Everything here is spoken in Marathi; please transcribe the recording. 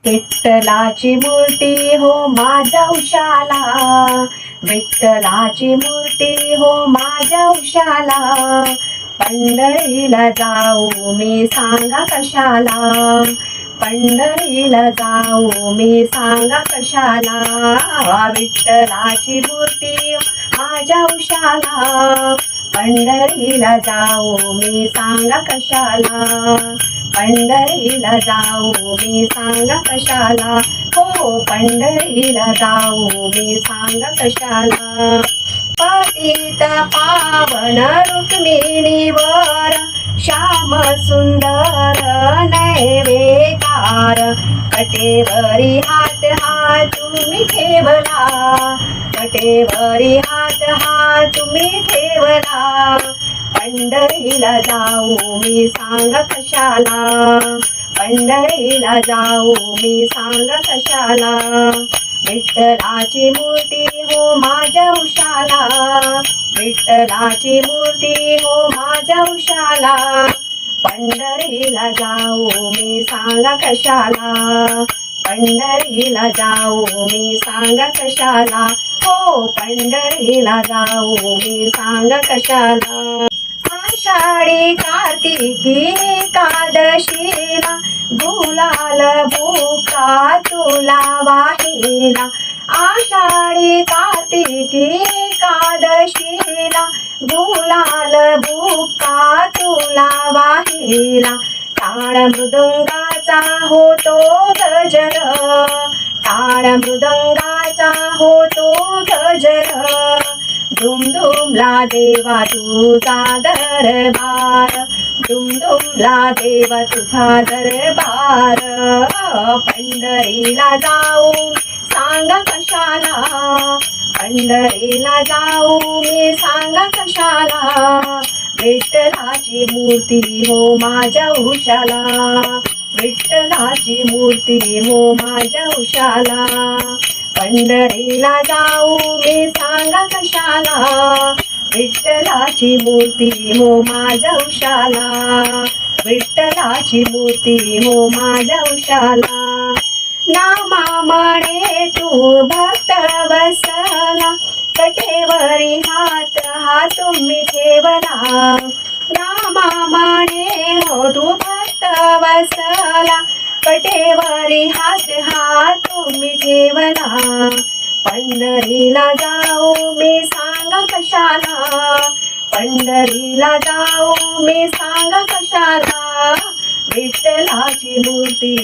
विठ्ठलाची मूर्ती हो माझ्या उशाला, विठ्ठलाची मूर्ती हो माझ्या उशाला, पंढरीला जाऊ मी सांगा कशाला, पंढरीला जाऊ मी सांगा कशाला, विठ्ठलाची मूर्ती माझ्या उशाला, पंढरीला जाऊ मी सांगा कशाला, पंढरीला जाऊ मी सांगा कशाला, हो पंढरीला जाऊ मी सांगा कशाला, पतित पावन रुक्मिणीवर श्याम सुंदर नैवेद्यकार, कटेवरी हात हा तुम्ही ठेवला, कटेवरी हात हा तुम्ही ठेवला, पंढरीला जाऊ मी सांगा कशाला, पंढरीला जाऊ मी सांगा कशाला, विठ्ठलाची मूर्ती हो माझ्या उशाला, विठ्ठलाची मूर्ती हो माझ्या उशाला, पंढरीला जाऊ मी सांगा कशाला, पंढरीला जाऊ मी सांगा कशाला, हो पंढरीला जाऊ मी सांगा कशाला, आषाढी कार्तिकी एकादशीला गुलाल बुका तुला वाहिला, आषाढी कार्तिकी एकादशीला गुलाल बुका तुला वाहिला, टाळ मृदंगाचा होतो गजर, टाळ मृदंगाचा होतो गजर, धुमधुमला देवा तुझा दरबार, धुमधुमला देवा तुझा दरबार, पंढरीला जाऊ सांगा कशाला, पंढरीला जाऊ मी सांगा कशाला, विठ्ठलाची मूर्ती हो माझ्या उशाला, विठ्ठलाची मूर्ती हो माझ्या उशाला, पंढरीला जाऊ मी सांगा कशाला, विठ्ठलाची मूर्ती हो माझ्या उशाला, विठ्ठलाची मूर्ती हो माझ्या उशाला, नामा म्हणे तू भक्त वसला, कटेवरी हात हा तुम्ही ठेवला, नामा म्हणे हो तू भक्त वसला, कटेवरी हात हा तुम्ही ठेवला, पंढरीला जाऊ मी सांगा कशाला, पंढरीला जाऊ मी सांगा कशाला, विठ्ठलाची मूर्ती